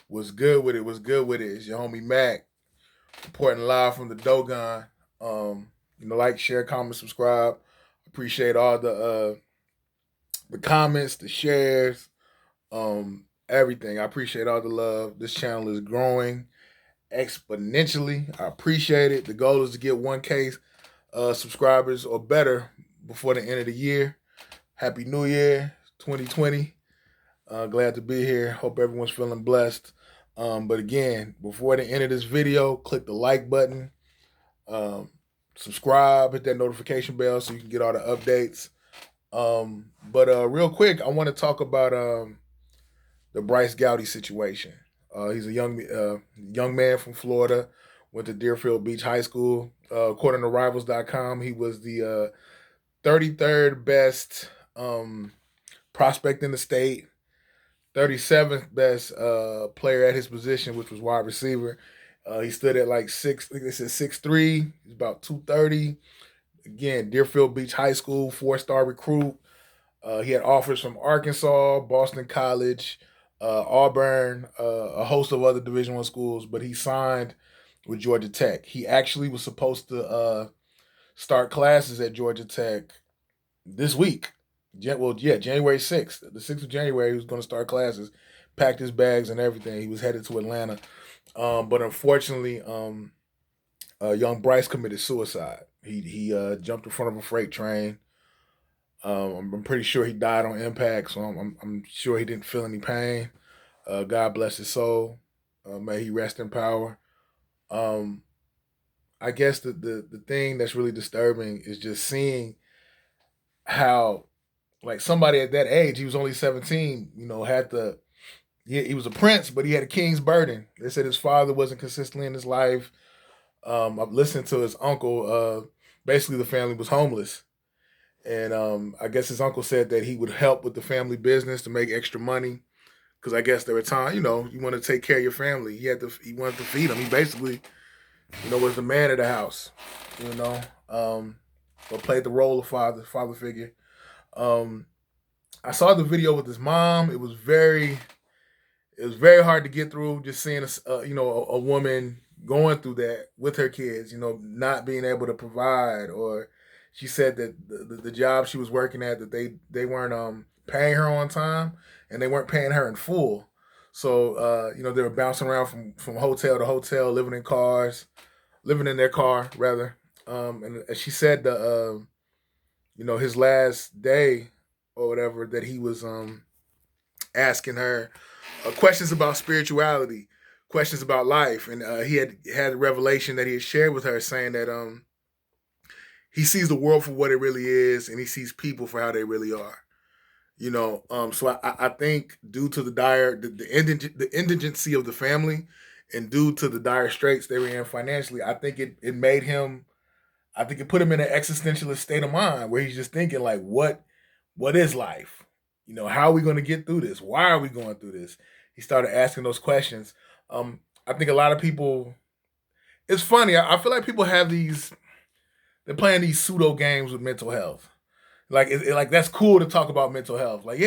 What's good with it? What's good with it? It's your homie Mac reporting live from the Dogon. Like, share, comment, subscribe. Appreciate all the comments, the shares, everything. I appreciate all the love. This channel is growing exponentially. I appreciate it. The goal is to get 1K subscribers or better before the end of the year. Happy New Year, 2020. Glad to be here. Hope everyone's feeling blessed. But again, before the end of this video, click the like button, um, subscribe, hit that notification bell so you can get all the updates. But real quick, I want to talk about the Bryce GOWDY situation. He's a young man from Florida, went to Deerfield Beach High School. According to Rivals.com, he was the 33rd best prospect in the state. 37th best player at his position, which was wide receiver. He stood at like six. I think they said 6'3". He's about 230. Again, Deerfield Beach High School, 4-star recruit. He had offers from Arkansas, Boston College, Auburn, a host of other Division I schools, but he signed with Georgia Tech. He actually was supposed to start classes at Georgia Tech this week. January 6th. The 6th of January, he was going to start classes, packed his bags and everything. He was headed to Atlanta. But unfortunately, young Bryce committed suicide. He jumped in front of a freight train. I'm pretty sure he died on impact, so I'm sure he didn't feel any pain. God bless his soul. May he rest in power. I guess the thing that's really disturbing is just seeing how, like, somebody at that age, he was only 17, he was a prince, but he had a king's burden. They said his father wasn't consistently in his life. I've listened to his uncle. Basically, the family was homeless. And I guess his uncle said that he would help with the family business to make extra money. Because I guess there were times, you want to take care of your family. He wanted to feed them. He basically, was the man of the house, but played the role of father figure. I saw the video with his mom. It was very hard to get through, just seeing a woman going through that with her kids, not being able to provide. Or she said that the job she was working at, that they weren't paying her on time, and they weren't paying her in full. So they were bouncing around from hotel to hotel, living in their car rather. And she said his last day or whatever, that he was asking her questions about spirituality, questions about life, and he had a revelation that he had shared with her, saying that he sees the world for what it really is, and he sees people for how they really are. So I think, due to the indigency of the family, and due to the dire straits they were in financially, I think it made him. I think it put him in an existentialist state of mind where he's just thinking, like, what is life? How are we going to get through this? Why are we going through this? He started asking those questions. I think a lot of people. It's funny. I feel like people have these. They're playing these pseudo games with mental health. Like that's cool to talk about mental health. Like,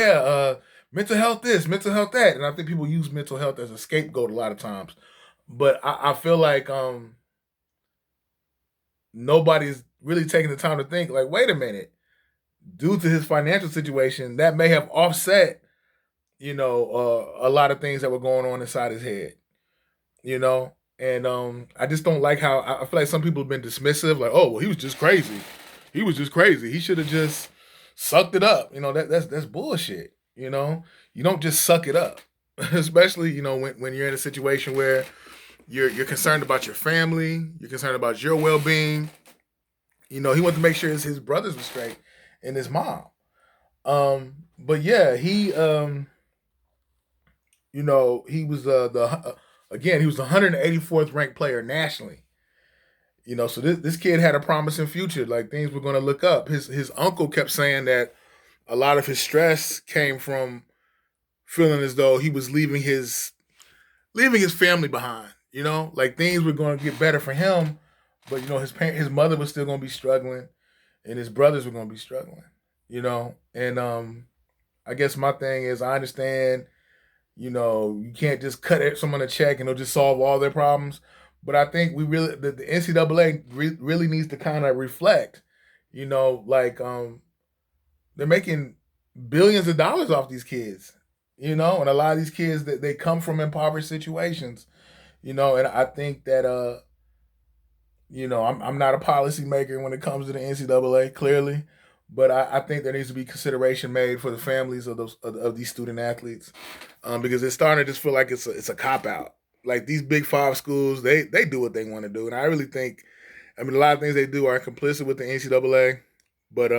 mental health this, mental health that, and I think people use mental health as a scapegoat a lot of times. But I feel like nobody's really taking the time to think, like, wait a minute. Due to his financial situation, that may have offset, a lot of things that were going on inside his head, And I just don't like how I feel like some people have been dismissive, like, oh, well, he was just crazy. He was just crazy. He should have just sucked it up. That's bullshit. You don't just suck it up, especially when you're in a situation where you're concerned about your family, you're concerned about your well being. He wanted to make sure his brothers were straight and his mom. But yeah, he he was he was the 184th ranked player nationally. So this kid had a promising future. Like, things were going to look up. His uncle kept saying that a lot of his stress came from feeling as though he was leaving his family behind. Like, things were going to get better for him, but his mother was still going to be struggling, and his brothers were going to be struggling. And I guess my thing is, I understand. You can't just cut someone a check and it'll just solve all their problems. But I think the NCAA really needs to kind of reflect, like they're making billions of dollars off these kids, and a lot of these kids that they come from impoverished situations, and I think that I'm not a policymaker when it comes to the NCAA, clearly, but I think there needs to be consideration made for the families of these student athletes, because it's starting to just feel like it's a cop out. Like these Big Five schools, they do what they want to do, and I really think, a lot of things they do are complicit with the NCAA, but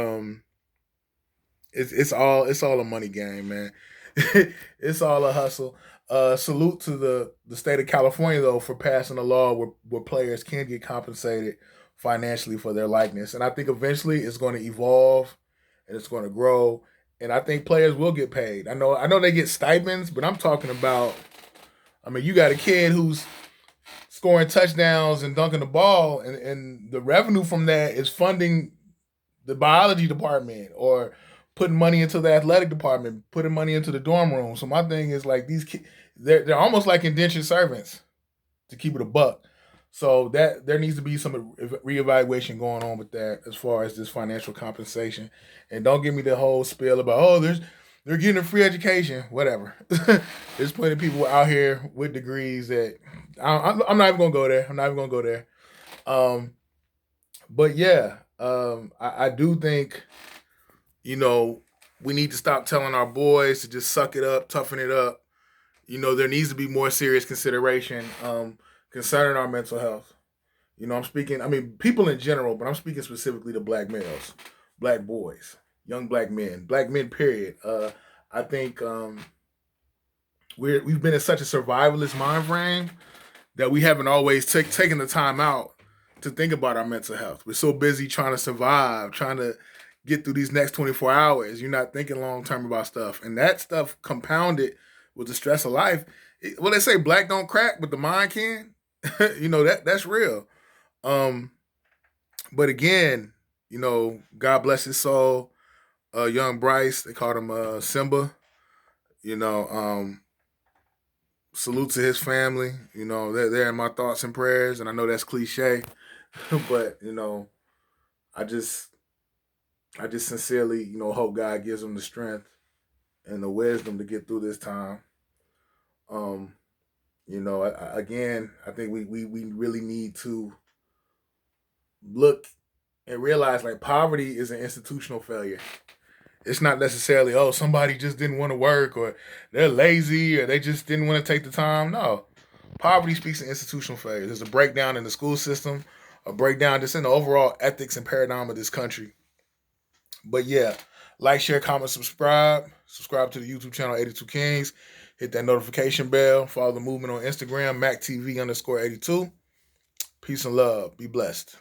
it's all a money game, man. It's all a hustle. Salute to the state of California though for passing a law where players can get compensated financially for their likeness, and I think eventually it's going to evolve and it's going to grow, and I think players will get paid. I know they get stipends, but I'm talking about. You got a kid who's scoring touchdowns and dunking the ball, and the revenue from that is funding the biology department or putting money into the athletic department, putting money into the dorm room. So my thing is like these kids, they're almost like indentured servants, to keep it a buck. So that there needs to be some reevaluation going on with that as far as this financial compensation. And don't give me the whole spiel about they're getting a free education, whatever. There's plenty of people out here with degrees that I'm not even gonna go there. I'm not even gonna go there. But yeah, I do think we need to stop telling our boys to just suck it up, toughen it up. There needs to be more serious consideration concerning our mental health. I'm speaking, people in general, but I'm speaking specifically to black males, black boys, young black men, period. I think we've been in such a survivalist mind frame that we haven't always taken the time out to think about our mental health. We're so busy trying to survive, trying to get through these next 24 hours. You're not thinking long term about stuff. And that stuff compounded with the stress of life. They say black don't crack, but the mind can. That's real. But again, God bless his soul. Young BRYCE, they called him Simba. Salute to his family. They're in my thoughts and prayers, and I know that's cliche, but I just sincerely, hope God gives them the strength and the wisdom to get through this time. Again, I think we really need to look and realize like poverty is an institutional failure. It's not necessarily, somebody just didn't want to work or they're lazy or they just didn't want to take the time. No. Poverty speaks to institutional failure. There's a breakdown in the school system, a breakdown just in the overall ethics and paradigm of this country. But yeah, like, share, comment, subscribe. Subscribe to the YouTube channel 82 Kings. Hit that notification bell. Follow the movement on Instagram, MACK TV _82. Peace and love. Be blessed.